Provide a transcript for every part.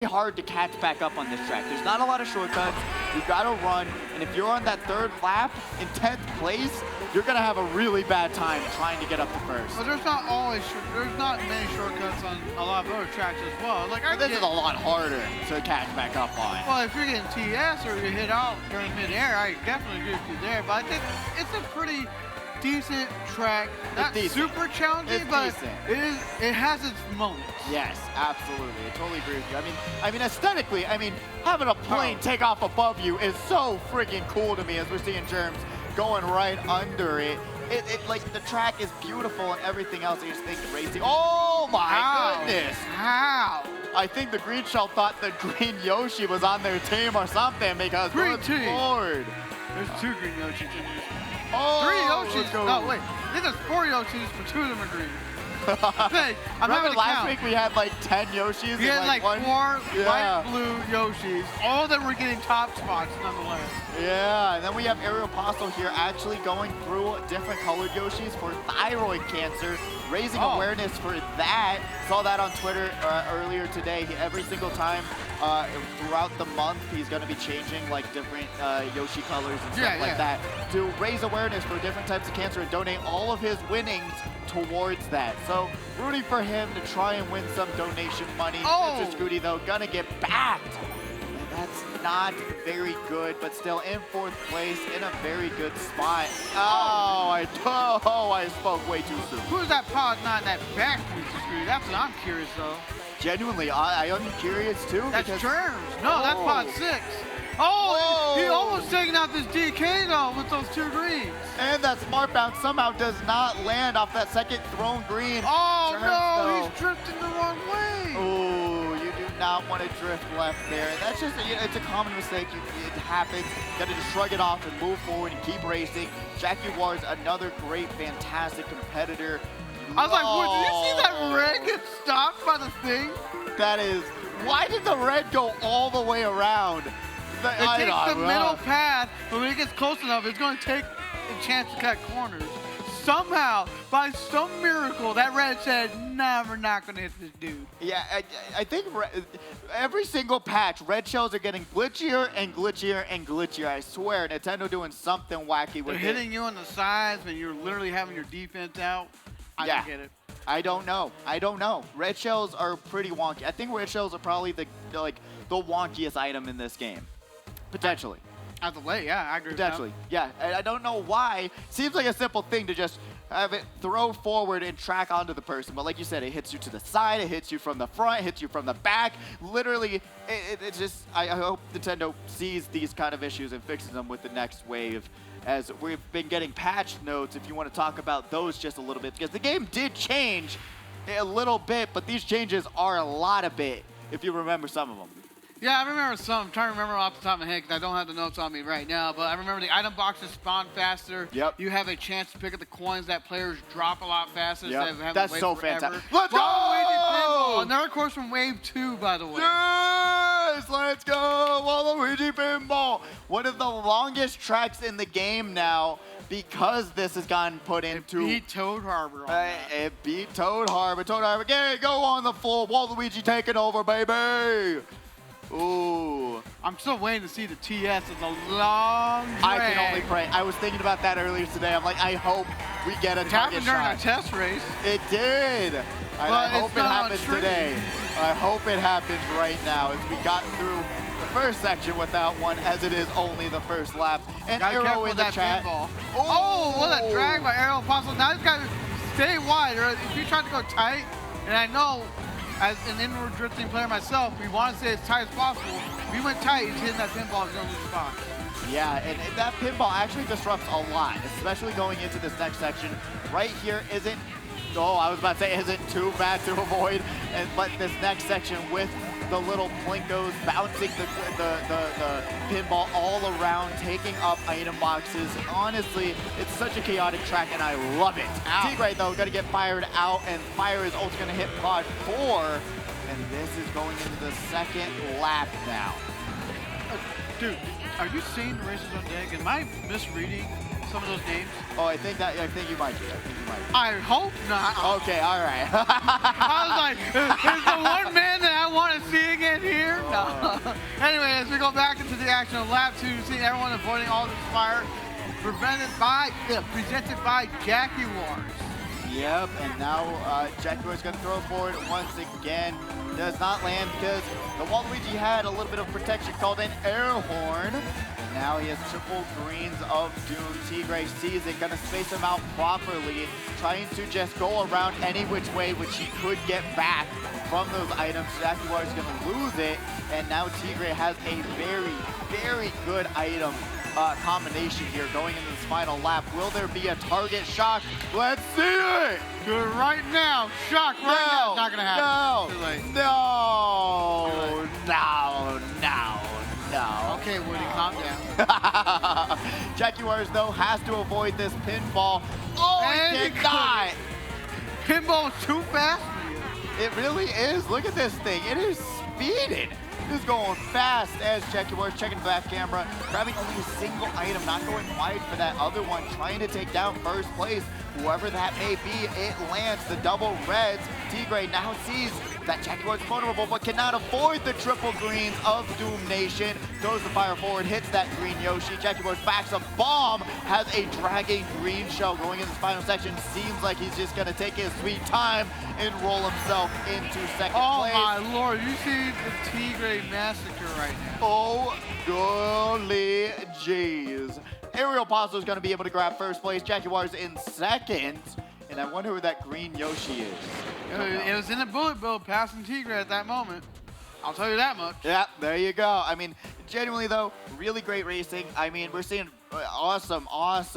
hard to catch back up on this track. There's not a lot of shortcuts. You've got to run, and if you're on that third lap in 10th place, you're gonna have a really bad time trying to get up to first. But there's not many shortcuts on a lot of other tracks as well. Like this is a lot harder to catch back up on. Well, if you're getting TS or you hit out during midair, I definitely agree with you there. But I think it's a pretty decent track. Not super challenging, but it has its moments. Yes, absolutely. I totally agree with you. I mean, aesthetically, having a plane take off above you is so freaking cool to me, as we're seeing Germs going right under it. Like, the track is beautiful and everything else. I just think racing. Oh my goodness! How? I think the green shell thought the green Yoshi was on their team or something, because green team. Lord. There's 2 green Yoshis in this. Oh, 3 Yoshis. No, wait. I think there's 4 Yoshis, but 2 of them are green. Hey, remember last week we had like 10 Yoshis? We had like 4 white, blue Yoshis. All of them were getting top spots nonetheless. Yeah, and then we have Aeropostale here actually going through different colored Yoshis for thyroid cancer, raising awareness for that. Saw that on Twitter earlier today. Every single time throughout the month, he's going to be changing like different Yoshi colors and stuff like that to raise awareness for different types of cancer and donate all of his winnings towards that. So rooting for him to try and win some donation money. Mr. Scooty, though, gonna get backed. That's not very good, but still in 4th place in a very good spot. I spoke way too soon. Who's that pod not in that back, Mr. Scooty? That's what I'm curious though. Genuinely, I am curious too. That's Germs. No, that's pod 6. He almost taking out this DK though with those 2 greens. And that smart bounce somehow does not land off that second thrown green. Oh no, he's drifting the wrong way. Oh, you do not want to drift left there. That's just, it's a common mistake. It happens. You got to just shrug it off and move forward and keep racing. Jaguar's another great, fantastic competitor. I was like, did you see that red get stopped by the thing? That is, why did the red go all the way around? It takes the middle path, but when it gets close enough, it's going to take a chance to cut corners. Somehow, by some miracle, that red said, nah, we're not going to hit this dude. Yeah, I think every single patch, red shells are getting glitchier and glitchier and glitchier. I swear, Nintendo doing something wacky with it. They're hitting you on the sides when you're literally having your defense out. I don't get it. I don't know. Red shells are pretty wonky. I think red shells are probably the wonkiest item in this game. Potentially. As of late, yeah, I agree with that. Potentially, yeah. And I don't know why. Seems like a simple thing to just have it throw forward and track onto the person. But like you said, it hits you to the side, it hits you from the front, it hits you from the back. Literally, it's just, I hope Nintendo sees these kind of issues and fixes them with the next wave. As we've been getting patch notes, if you want to talk about those just a little bit. Because the game did change a little bit, but these changes are a lot of bit, if you remember some of them. Yeah, I remember some. I'm trying to remember off the top of my head because I don't have the notes on me right now. But I remember the item boxes spawn faster. Yep. You have a chance to pick up the coins that players drop a lot faster. Instead of having That's to wait so forever. fantastic. Let's go! Another course from Wave 2, by the way. Yes! Let's go! Waluigi Pinball! One of the longest tracks in the game now, because this has gotten put into... It beat Toad Harbor on that. It beat Toad Harbor. Toad Harbor, go on the floor. Waluigi taking over, baby! Ooh. I'm still waiting to see the TS as a long drag. I can only pray. I was thinking about that earlier today. I'm like, I hope we get a target shot. It happened during a test race. It did. I hope it happens today. I hope it happens right now as we got through the first section without one, as it is only the first lap. And Arrow in the chat. Oh, what a drag by Aeropostale. Now he's got to stay wide. Or if you try to go tight, and I know as an inward drifting player myself, we want to stay as tight as possible. If we went tight, he's hitting that pinball, he's going to lose spot. Yeah, and that pinball actually disrupts a lot, especially going into this next section. Right here isn't, I was about to say isn't too bad to avoid, but this next section with the little Plinkos bouncing the pinball all around, taking up item boxes. Honestly, it's such a chaotic track, and I love it. T-Gray, though, going to get fired out, and Fire is also going to hit pod 4, and this is going into the second lap now. Dude, are you seeing the races on deck? Am I misreading some of those names? Oh, I think you might be. I hope not. Okay, all right. I was like, is the one man that I want to see again here? No. Anyway, as we go back into the action of lap 2, seeing everyone avoiding all this fire, presented by Jaguars. Yep, and now Jaguar's going to throw forward once again. Does not land because the Waluigi had a little bit of protection called an air horn. Now he has triple greens of Doom. Tigre sees it, gonna space him out properly, trying to just go around any which way which he could get back from those items. Jaguar is gonna lose it, and now Tigre has a very, very good item combination here going into this final lap. Will there be a target shock? Let's see it! Do it right now. Shock right now. It's not gonna happen. Too late. No. Okay, Woody, calm down. Jaguars, though, has to avoid this pinfall. Oh, and he did not! Pinball is too fast. It really is. Look at this thing. It is speeding. It's going fast as Jaguars checking the back camera, grabbing only a single item, not going wide for that other one, trying to take down first place. Whoever that may be, it lands the double reds. Tigre now sees that Jaguar's vulnerable, but cannot afford the triple greens of Doom Nation. Throws the fire forward, hits that green Yoshi. Jaguars backs a bomb, has a dragging green shell going in this final section. Seems like he's just gonna take his sweet time and roll himself into second place. Oh my lord, you see the Tigre massacre right now. Oh, golly jeez. Aerial Pasto is gonna be able to grab first place. Jaguars in second. And I wonder who that green Yoshi is. It was in the bullet bill passing Tigre at that moment. I'll tell you that much. Yeah, there you go. I mean, genuinely though, really great racing. I mean, we're seeing awesome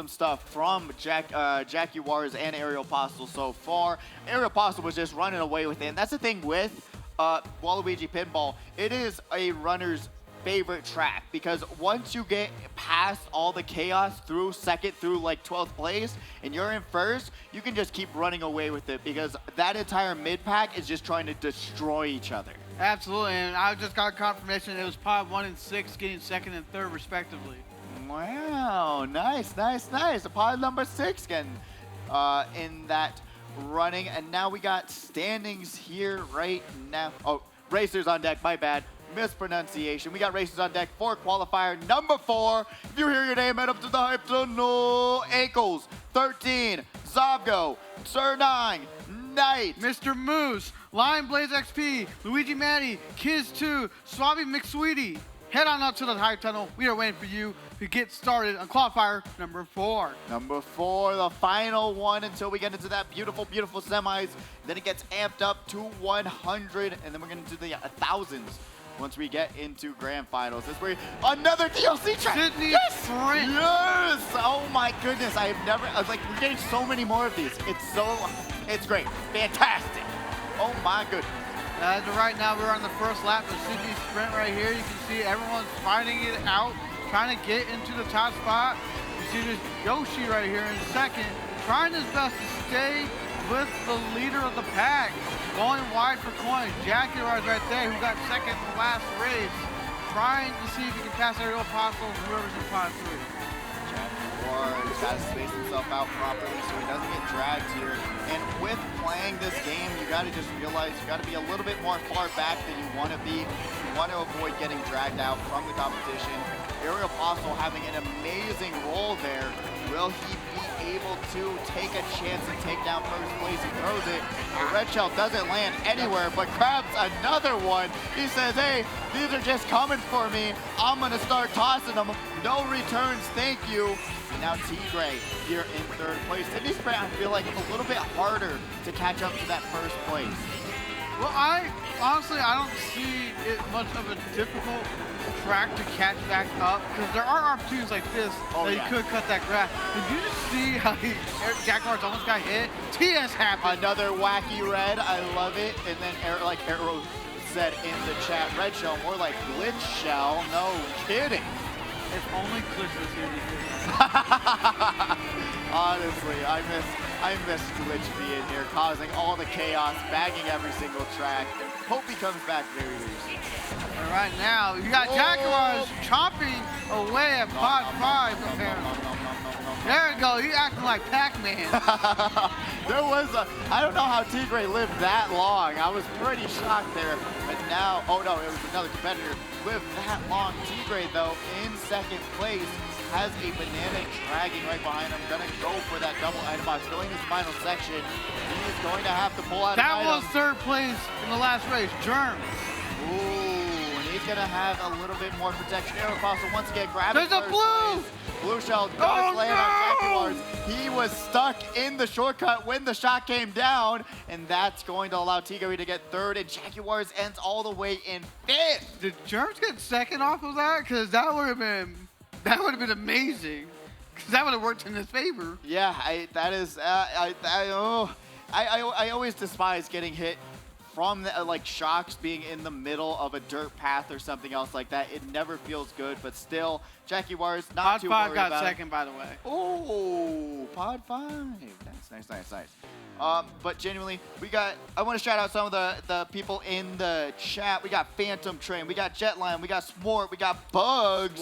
stuff from Jaguars and Aerial Pasto so far. Aerial Pasto was just running away with it. And that's the thing with Waluigi Pinball. It is a runner's favorite track because once you get past all the chaos through second through like 12th place and you're in first, you can just keep running away with it because that entire mid-pack is just trying to destroy each other. Absolutely, and I just got confirmation it was pod 1 and 6 getting second and third respectively. Wow, nice. A pod number 6 getting in that running, and now we got standings here right now. Oh, racers on deck, my bad. Mispronunciation. We got racers on deck for qualifier number 4. If you hear your name, head up to the hype to no ankles. 13, Zobgo, Sir 9, Knight, Mr. Moose, Lion Blaze XP, Luigi Matty, Kiz 2, Swabby McSweetie. Head on up to the hype tunnel. We are waiting for you to get started on qualifier number 4. Number 4, the final one until we get into that beautiful semis. Then it gets amped up to 100, and then we're going to do the thousands. Once we get into grand finals. This way, another DLC track. Sydney Sprint. Yes! Oh my goodness, I was like, we're getting so many more of these. It's great, fantastic. Oh my goodness. As of right now, we're on the first lap of Sydney Sprint right here. You can see everyone's fighting it out, trying to get into the top spot. You see this Yoshi right here in second, trying his best to stay with the leader of the pack. Going wide for coin. Jaguars right there, who got second in the last race. Trying to see if he can pass Aerial Pasto and whoever's in pod 3. Jaguars got to space himself out properly so he doesn't get dragged here. And with playing this game, you got to just realize you got to be a little bit more far back than you want to be. You want to avoid getting dragged out from the competition. Aerial Pasto having an amazing role there. Will he be able to take a chance and take down first place? He throws it. The red shell doesn't land anywhere, but grabs another one. He says, hey, these are just coming for me. I'm going to start tossing them. No returns, thank you. And now Tigre here in third place. Sydney Sprint, I feel like a little bit harder to catch up to that first place. Well, honestly, I don't see it much of a difficult track to catch back up because there are opportunities like this that you could cut that grass. Did you just see how Jaguars almost got hit? TS happened. Another wacky red, I love it. And then like Arrow said in the chat, red shell, more like glitch shell. No kidding. If only Glitch was here to hear that. Honestly, I miss Glitch being here, causing all the chaos, bagging every single track. Hope he comes back very soon. And right now, you got Jaguars chopping away at pod 5, apparently. There we go. He's acting like Pac-Man. There was I don't know how Tigre lived that long. I was pretty shocked there. But now, oh no, it was another competitor. Lived that long. Tigre, though, in second place, has a banana dragging right behind him. Gonna go for that double item box. Going his final section. He is going to have to pull out That an was item. third place in the last race. Germs. Ooh, and he's gonna have a little bit more protection. Aeropostale once again grabbing There's a first blue! place. Blue shell gonna land on Jaguars. He was stuck in the shortcut when the shot came down, and that's going to allow Tigre to get third, and Jaguars ends all the way in fifth. Did Germs get second off of that? Because that would have been amazing. Because that would have worked in his favor. Yeah, I always despise getting hit from like shocks being in the middle of a dirt path or something else like that. It never feels good, but still, Jaguars not Pod too 5 worried got about second, by the way. Oh, Pod 5. Nice. But genuinely, I want to shout out some of the people in the chat. We got Phantom Train, we got Jetline, we got Sport, we got Bugs.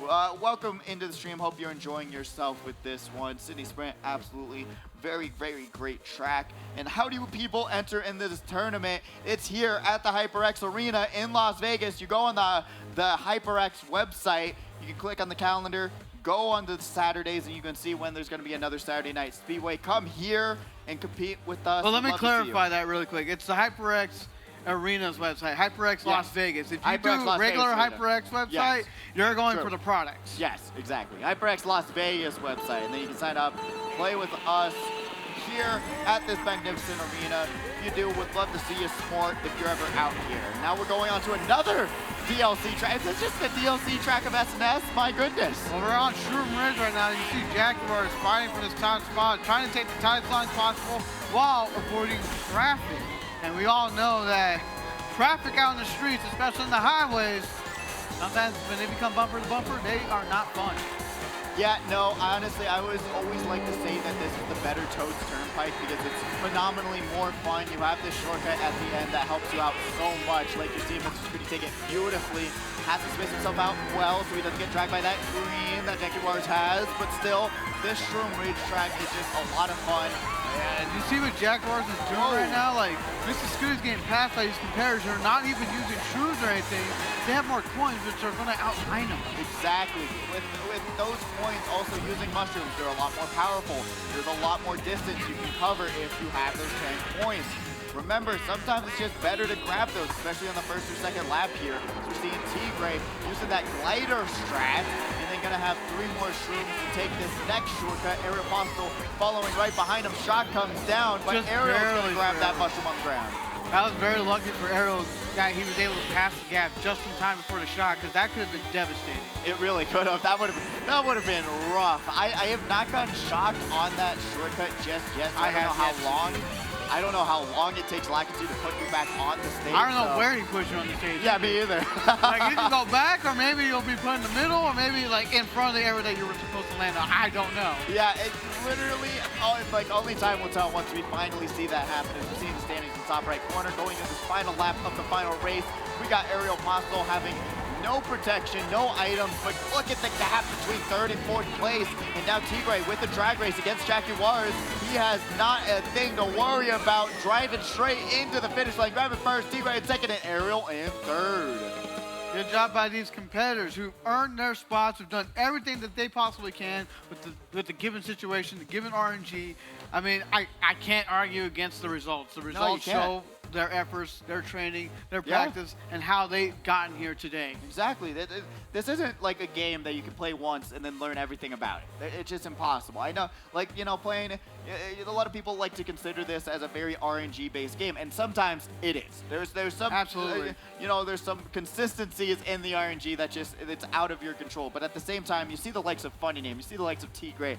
Welcome into the stream. Hope you're enjoying yourself with this one. Sydney Sprint, absolutely very, very great track. And how do people enter into this tournament? It's here at the HyperX Arena in Las Vegas. You go on the HyperX website. You can click on the calendar, go on to the Saturdays, and you can see when there's going to be another Saturday night Speedway. Come here and compete with us. Well, let me clarify that really quick. It's the HyperX Arena's website, HyperX Las Vegas. If you do regular HyperX website, you're going for the products. Yes, exactly. HyperX Las Vegas website, and then you can sign up, play with us here at this magnificent arena. If you do, would love to see you Sport if you're ever out here. Now we're going on to another DLC track. Is this just the DLC track of SNS? My goodness. Well, we're on Shroom Ridge right now. You see Jaguars fighting for this top spot, trying to take the tightest line possible while avoiding traffic. And we all know that traffic out in the streets, especially in the highways, sometimes when they become bumper to bumper, they are not fun. Yeah, no, honestly, I always like to say that this is the better Toads Turnpike because it's phenomenally more fun. You have this shortcut at the end that helps you out so much. Like you see Mr. Scooty take it beautifully, has to space himself out well so he doesn't get dragged by that green that Jaguars has. But still, this Shroom Ridge track is just a lot of fun. And you see what Jaguars is doing right now? Like, Mr. Scooty's getting passed by these competitors who are not even using shoes or anything. They have more coins, which are going to outshine them. Exactly. With those coins also using mushrooms, they're a lot more powerful. There's a lot more distance you can cover if you have those 10 coins. Remember, sometimes it's just better to grab those, especially on the first or second lap here. So we're seeing Tigre using that glider strat, and then gonna have 3 more shrooms to take this next shortcut. Aeropostale following right behind him. Shot comes down, but Ariel's gonna grab that mushroom on the ground. That was very lucky for Ariel. He was able to pass the gap just in time before the shot, because that could have been devastating. It really could have. That would have been rough. I have not gotten shocked on that shortcut just yet. So I don't know how long. I don't know how long it takes Lakitu to put you back on the stage. I don't know where he puts you on the stage. Yeah, me either. Like, you can go back, or maybe you'll be put in the middle, or maybe like in front of the area that you were supposed to land on. I don't know. Yeah, it's literally, like, only time will tell once we finally see that happen. As we see the standings in the top right corner, going into this final lap of the final race, we got Aeropostale having no protection, no items, but look at the gap between 3rd and 4th place. And now Tigre with the drag race against Jaguars. He has not a thing to worry about, driving straight into the finish line. Grabbing first, Tigre in 2nd, and Ariel in 3rd. Good job by these competitors who've earned their spots, who've done everything that they possibly can with the given situation, the given RNG. I mean, I can't argue against the results. The results show their efforts, their training, their practice, and how they've gotten here today. Exactly. This isn't like a game that you can play once and then learn everything about it. It's just impossible. I know, like, you know, playing, a lot of people like to consider this as a very RNG-based game, and sometimes it is. There's some, absolutely, you know, there's some consistencies in the RNG that just, it's out of your control. But at the same time, you see the likes of Funny Name, you see the likes of Tigre,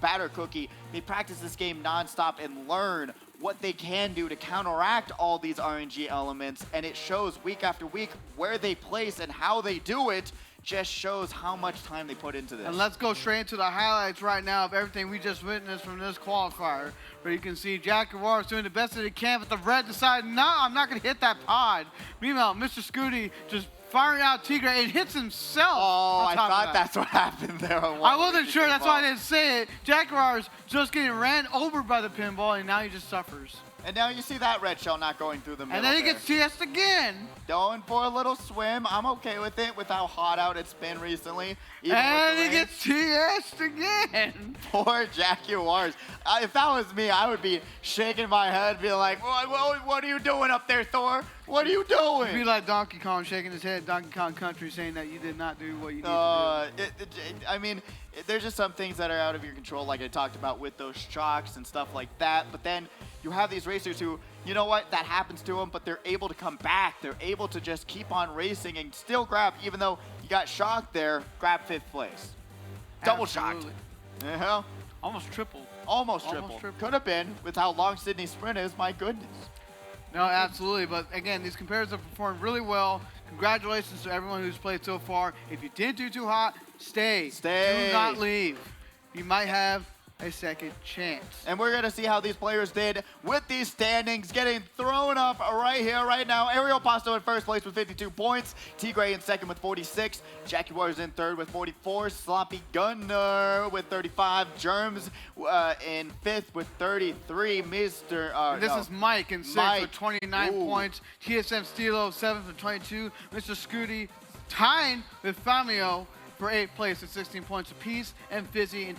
Batter Cookie. They practice this game nonstop and learn what they can do to counteract all these RNG elements, and it shows week after week where they place and how they do it. Just shows how much time they put into this. And let's go straight into the highlights right now of everything we just witnessed from this qualifier, where you can see Jaguars doing the best that they can, but the red decided, no, I'm not going to hit that pod. Meanwhile, Mr. Scooty just firing out Tigre and hits himself. Oh, on I top of thought that's what happened there. I wasn't sure, that's why I didn't say it. Jaguar's just getting ran over by the pinball, and now he just suffers. And now you see that red shell not going through the middle. And then he there. gets TS'd again. Going for a little swim. I'm okay with it with how hot out it's been recently. Even And with he the rain. gets TS'd again. Poor Jaguars. If that was me, I would be shaking my head, being like, what are you doing up there, Thor? What are you doing? It'd be like Donkey Kong shaking his head, Donkey Kong Country, saying that you did not do what you need to do. I mean, there's just some things that are out of your control, like I talked about with those shocks and stuff like that. But then you have these racers who, you know what, that happens to them, but they're able to come back. They're able to just keep on racing and still grab, even though you got shocked there, grab 5th place. Double shocked. Absolutely. Almost tripled. Almost triple. Could have been with how long Sydney's sprint is, my goodness. No, absolutely. But again, these competitors have performed really well. Congratulations to everyone who's played so far. If you didn't do too hot, stay. Stay. Do not leave. You might have a second chance. And we're going to see how these players did with these standings getting thrown up right here, right now. Ariel Pasto in first place with 52 points. Tigre in second with 46. Jaguars in third with 44. Sloppy Gunner with 35. Germs in fifth with 33. This is Mike in sixth with 29 points. TSM Stilo seventh with 22. Mr. Scooty tying with Famio for 8th place at 16 points apiece. And Fizzy in 10th.